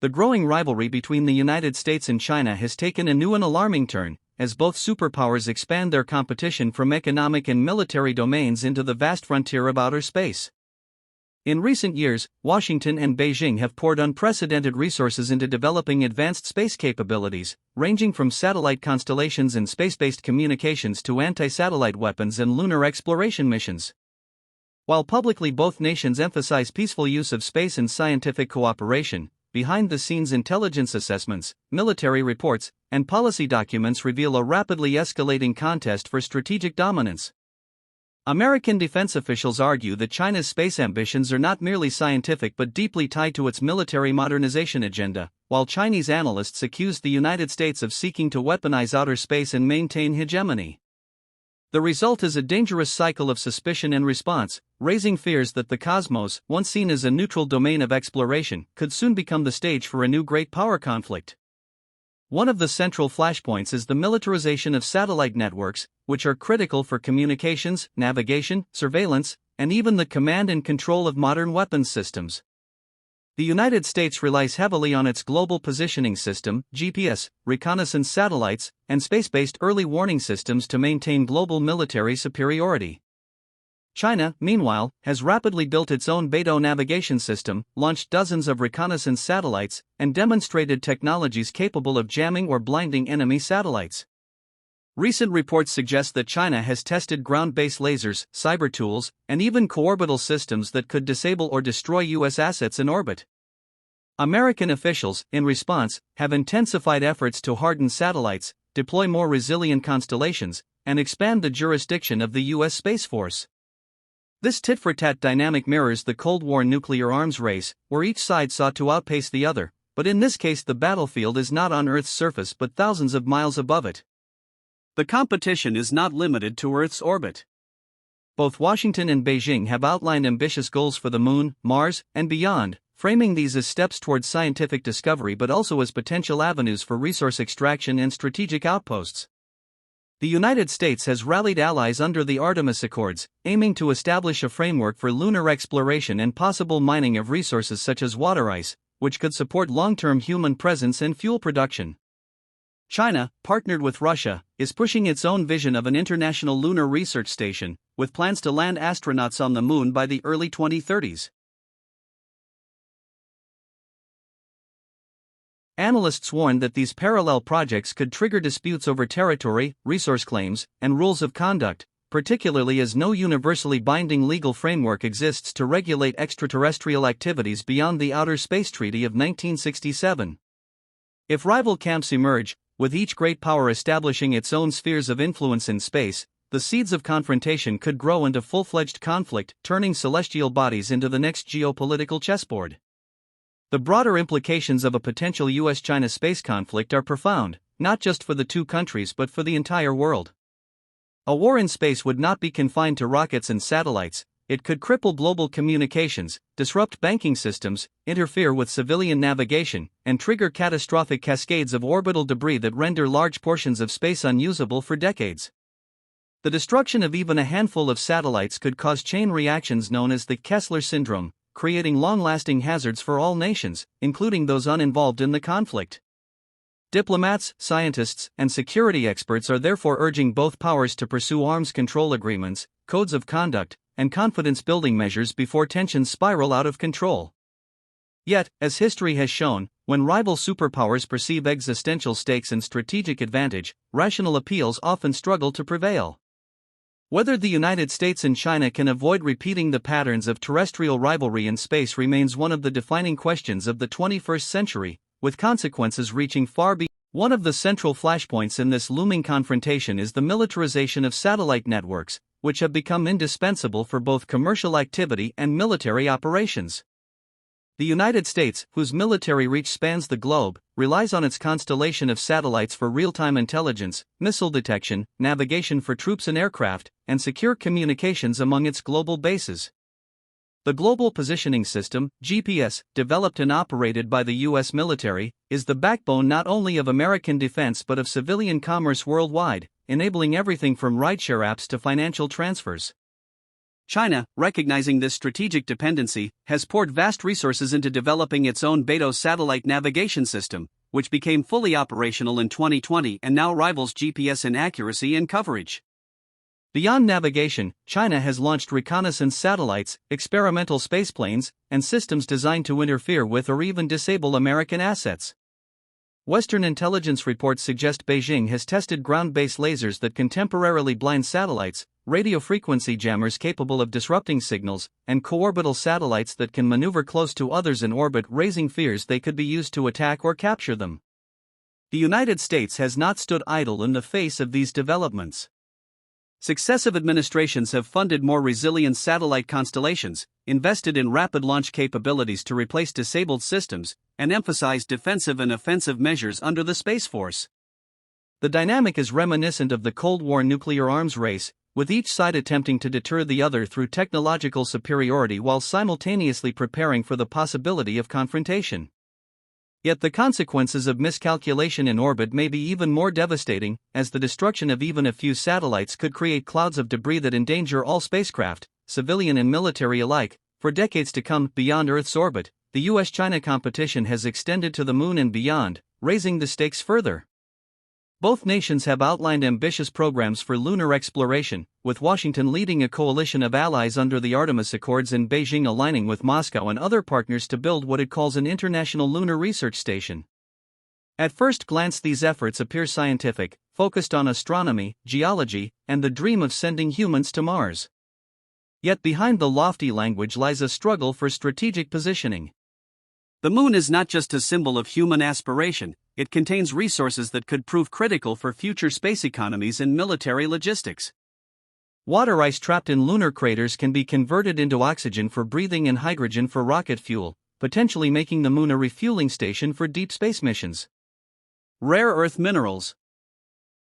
The growing rivalry between the United States and China has taken a new and alarming turn, as both superpowers expand their competition from economic and military domains into the vast frontier of outer space. In recent years, Washington and Beijing have poured unprecedented resources into developing advanced space capabilities, ranging from satellite constellations and space-based communications to anti-satellite weapons and lunar exploration missions. While publicly both nations emphasize peaceful use of space and scientific cooperation, behind-the-scenes intelligence assessments, military reports, and policy documents reveal a rapidly escalating contest for strategic dominance. American defense officials argue that China's space ambitions are not merely scientific but deeply tied to its military modernization agenda, while Chinese analysts accuse the United States of seeking to weaponize outer space and maintain hegemony. The result is a dangerous cycle of suspicion and response, raising fears that the cosmos, once seen as a neutral domain of exploration, could soon become the stage for a new great power conflict. One of the central flashpoints is the militarization of satellite networks, which are critical for communications, navigation, surveillance, and even the command and control of modern weapons systems. The United States relies heavily on its Global Positioning System, GPS, reconnaissance satellites, and space-based early warning systems to maintain global military superiority. China, meanwhile, has rapidly built its own Beidou navigation system, launched dozens of reconnaissance satellites, and demonstrated technologies capable of jamming or blinding enemy satellites. Recent reports suggest that China has tested ground-based lasers, cyber tools, and even co-orbital systems that could disable or destroy U.S. assets in orbit. American officials, in response, have intensified efforts to harden satellites, deploy more resilient constellations, and expand the jurisdiction of the U.S. Space Force. This tit-for-tat dynamic mirrors the Cold War nuclear arms race, where each side sought to outpace the other, but in this case the battlefield is not on Earth's surface but thousands of miles above it. The competition is not limited to Earth's orbit. Both Washington and Beijing have outlined ambitious goals for the Moon, Mars, and beyond, framing these as steps towards scientific discovery but also as potential avenues for resource extraction and strategic outposts. The United States has rallied allies under the Artemis Accords, aiming to establish a framework for lunar exploration and possible mining of resources such as water ice, which could support long-term human presence and fuel production. China, partnered with Russia, is pushing its own vision of an international lunar research station, with plans to land astronauts on the Moon by the early 2030s. Analysts warn that these parallel projects could trigger disputes over territory, resource claims, and rules of conduct, particularly as no universally binding legal framework exists to regulate extraterrestrial activities beyond the Outer Space Treaty of 1967. If rival camps emerge, with each great power establishing its own spheres of influence in space, the seeds of confrontation could grow into full-fledged conflict, turning celestial bodies into the next geopolitical chessboard. The broader implications of a potential US-China space conflict are profound, not just for the two countries but for the entire world. A war in space would not be confined to rockets and satellites. It could cripple global communications, disrupt banking systems, interfere with civilian navigation, and trigger catastrophic cascades of orbital debris that render large portions of space unusable for decades. The destruction of even a handful of satellites could cause chain reactions known as the Kessler syndrome, creating long-lasting hazards for all nations, including those uninvolved in the conflict. Diplomats, scientists, and security experts are therefore urging both powers to pursue arms control agreements, codes of conduct, and confidence-building measures before tensions spiral out of control. Yet, as history has shown, when rival superpowers perceive existential stakes and strategic advantage, rational appeals often struggle to prevail. Whether the United States and China can avoid repeating the patterns of terrestrial rivalry in space remains one of the defining questions of the 21st century, with consequences reaching far beyond. One of the central flashpoints in this looming confrontation is the militarization of satellite networks, which have become indispensable for both commercial activity and military operations. The United States, whose military reach spans the globe, relies on its constellation of satellites for real-time intelligence, missile detection, navigation for troops and aircraft, and secure communications among its global bases. The Global Positioning System, GPS, developed and operated by the U.S. military, is the backbone not only of American defense but of civilian commerce worldwide, enabling everything from rideshare apps to financial transfers. China, recognizing this strategic dependency, has poured vast resources into developing its own Beidou satellite navigation system, which became fully operational in 2020 and now rivals GPS in accuracy and coverage. Beyond navigation, China has launched reconnaissance satellites, experimental spaceplanes, and systems designed to interfere with or even disable American assets. Western intelligence reports suggest Beijing has tested ground-based lasers that can temporarily blind satellites, radio frequency jammers capable of disrupting signals, and co-orbital satellites that can maneuver close to others in orbit, raising fears they could be used to attack or capture them. The United States has not stood idle in the face of these developments. Successive administrations have funded more resilient satellite constellations, invested in rapid launch capabilities to replace disabled systems, and emphasized defensive and offensive measures under the Space Force. The dynamic is reminiscent of the Cold War nuclear arms race, with each side attempting to deter the other through technological superiority while simultaneously preparing for the possibility of confrontation. Yet the consequences of miscalculation in orbit may be even more devastating, as the destruction of even a few satellites could create clouds of debris that endanger all spacecraft, civilian and military alike, for decades to come. Beyond Earth's orbit, the US-China competition has extended to the Moon and beyond, raising the stakes further. Both nations have outlined ambitious programs for lunar exploration, with Washington leading a coalition of allies under the Artemis Accords and Beijing aligning with Moscow and other partners to build what it calls an international lunar research station. At first glance, these efforts appear scientific, focused on astronomy, geology, and the dream of sending humans to Mars. Yet behind the lofty language lies a struggle for strategic positioning. The Moon is not just a symbol of human aspiration, it contains resources that could prove critical for future space economies and military logistics. Water ice trapped in lunar craters can be converted into oxygen for breathing and hydrogen for rocket fuel, potentially making the Moon a refueling station for deep space missions. Rare earth minerals.